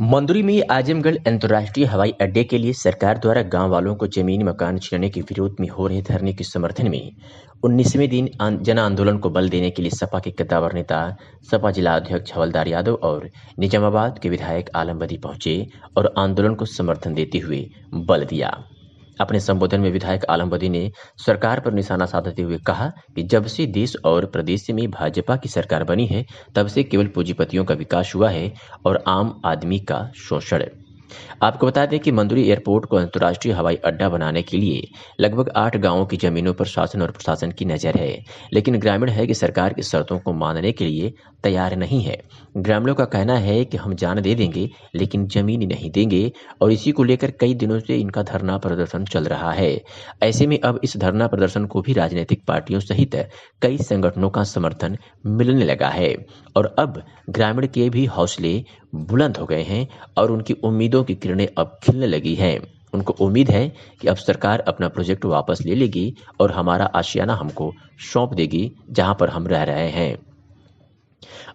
मंदुरी में आजमगढ़ अंतर्राष्ट्रीय हवाई अड्डे के लिए सरकार द्वारा गांव वालों को जमीन मकान छीनने के विरोध में हो रहे धरने के समर्थन में 19वें दिन जन आंदोलन को बल देने के लिए सपा के कद्दावर नेता सपा जिला अध्यक्ष हवलदार यादव और निजामाबाद के विधायक आलम बदी पहुंचे और आंदोलन को समर्थन देते हुए बल दिया। अपने संबोधन में विधायक आलम बदी ने सरकार पर निशाना साधते हुए कहा कि जब से देश और प्रदेश में भाजपा की सरकार बनी है तब से केवल पूंजीपतियों का विकास हुआ है और आम आदमी का शोषण। आपको बता दें कि मंदुरी एयरपोर्ट को अंतर्राष्ट्रीय हवाई अड्डा बनाने के लिए लगभग 8 गांवों की जमीनों पर शासन और प्रशासन की नजर है, लेकिन ग्रामीण है कि सरकार की शर्तों को मानने के लिए तैयार नहीं है। ग्रामीणों का कहना है कि हम जान दे देंगे लेकिन जमीन नहीं देंगे और इसी को लेकर कई दिनों से इनका धरना प्रदर्शन चल रहा है। ऐसे में अब इस धरना प्रदर्शन को भी राजनीतिक पार्टियों सहित कई संगठनों का समर्थन मिलने लगा है और अब ग्रामीण के भी हौसले बुलंद हो गए हैं और उनकी उम्मीदों की किरणें अब खिलने लगी हैं। उनको उम्मीद है कि अब सरकार अपना प्रोजेक्ट वापस ले लेगी और हमारा आशियाना हमको सौंप देगी जहां पर हम रह रहे हैं।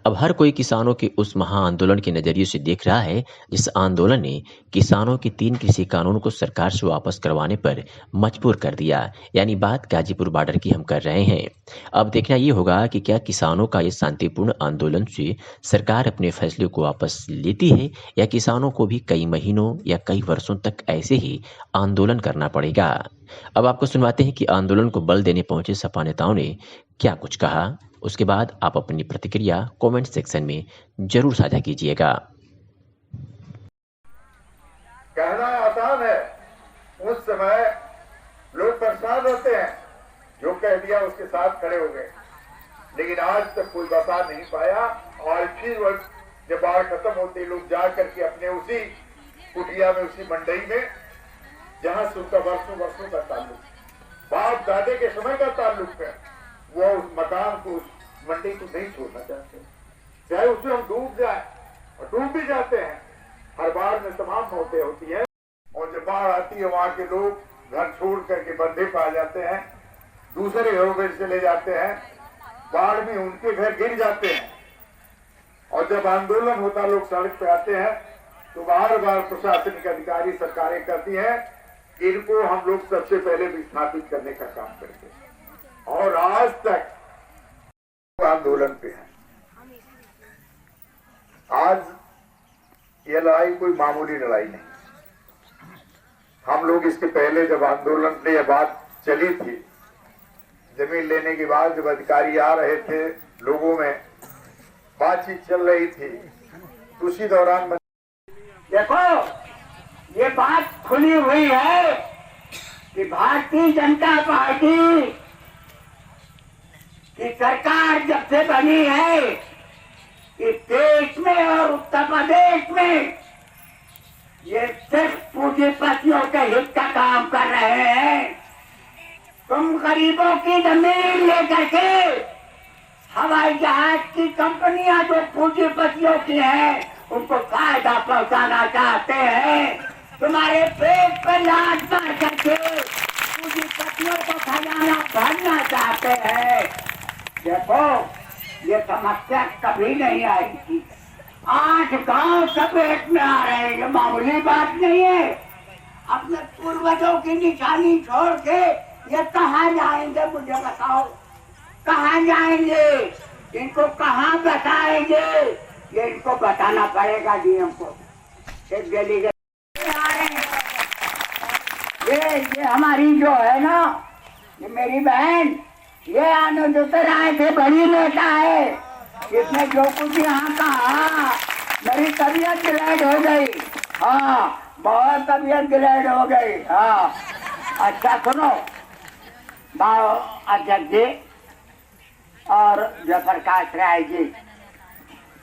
अब हर कोई किसानों के उस महा आंदोलन के नजरिए से देख रहा है जिस आंदोलन ने किसानों के 3 कृषि कानून को सरकार से वापस करवाने पर मजबूर कर दिया। यानी बात गाजीपुर बॉर्डर की हम कर रहे हैं। अब देखना ये होगा कि क्या किसानों का ये शांतिपूर्ण आंदोलन से सरकार अपने फैसले को वापस लेती है या किसानों को भी कई महीनों या कई वर्षों तक ऐसे ही आंदोलन करना पड़ेगा। अब आपको सुनवाते हैं कि आंदोलन को बल देने पहुंचे सपा नेताओं ने क्या कुछ कहा। उसके बाद आप अपनी प्रतिक्रिया कमेंट सेक्शन में जरूर साझा कीजिएगा। कहना आसान है, उस समय लोग परेशान होते हैं, जो कह दिया उसके साथ खड़े हो गए, लेकिन आज तक कोई बता नहीं पाया। और फिर जब बाढ़ खत्म होती लोग जा करके अपने उसी कुटिया में, उसी मंडई में, जहां से उनका वर्षों वर्षों का ताल्लुक, बाप दादे के समय का ताल्लुक है, वो उस मकान को, उस मंडी को नहीं छोड़ना चाहते, चाहे उसमें हम डूब जाए, और डूब भी जाते हैं। हर बार में तमाम मौतें होती है और जब बाढ़ आती है वहां के लोग घर छोड़ करके बंधे पा जाते हैं, दूसरे घरों में चले जाते हैं, बाढ़ में उनके घर गिर जाते हैं। और जब आंदोलन होता लोग सड़क पे आते हैं तो बार बार प्रशासनिक अधिकारी सरकारें करती हैं, इनको हम लोग सबसे पहले विस्थापित करने का काम करते हैं। और आज तक आंदोलन पे है। आज ये लड़ाई कोई मामूली लड़ाई नहीं। हम लोग इसके पहले जब आंदोलन में यह बात चली थी, जमीन लेने के बाद जब अधिकारी आ रहे थे, लोगों में बातचीत चल रही थी, उसी दौरान देखो ये बात खुली हुई है कि भारतीय जनता पार्टी की सरकार जब से बनी है इस देश में और उत्तर प्रदेश में ये सिर्फ पूंजीपतियों के हित का काम कर रहे हैं। तुम गरीबों की जमीन लेकर के हवाई जहाज की कंपनियां जो पूंजीपतियों की हैं उनको फायदा पहुंचाना चाहते हैं। तुम्हारे पेट पर लात मार करके पूंजीपतियों को खजाना भरना चाहते हैं। देखो ये समस्या कभी नहीं आएगी। 8 गांव सपेट में आ रहे हैं, ये मामूली बात नहीं है। अपने पूर्वजों की निशानी छोड़ के ये कहाँ जाएंगे मुझे बताओ, कहाँ जाएंगे, इनको कहाँ बताएंगे, ये इनको बताना पड़ेगा डीएम को। एक डेलीगेट आ रहे हैं, ये हमारी जो है ना, ये मेरी बहन, ये आनंदोत्तर राय से बड़ी नेता है। इसने जो कुछ यहाँ कहा मेरी तबीयत गिलेड हो गई। हाँ, बहुत तबीयत गिलेड हो गई। हाँ, अच्छा सुनो अध्यक्ष जी और जयप्रकाश राय जी,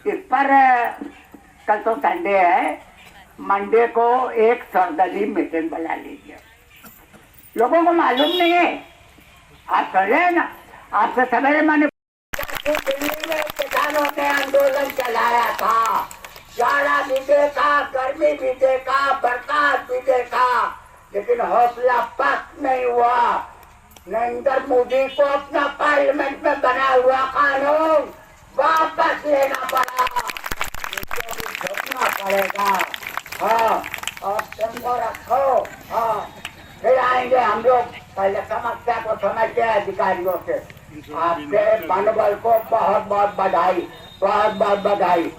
इस पर कल तो संडे है, मंडे को एक सर्वदलीय मीटिंग बुला लीजिए। लोगों को मालूम नहीं है, आप कर रहे हैं ना, आपसे सवेरे मैंने दिल्ली में किसानों ने आंदोलन चलाया था, जाड़ा भी देखा, गर्मी भी देखा, बरसात भी देखा, लेकिन हौसला पस्त नहीं हुआ। नरेंद्र मोदी को अपना पार्लियामेंट में बना हुआ कानून वापस लेना पड़ा, इसको भी झुकना पड़ेगा। उनको रखो। हाँ, फिर आएंगे हम लोग। पहले समस्या को समझते हैं अधिकारियों से। आपके मनोबल को बहुत बहुत बधाई, बहुत बहुत बधाई।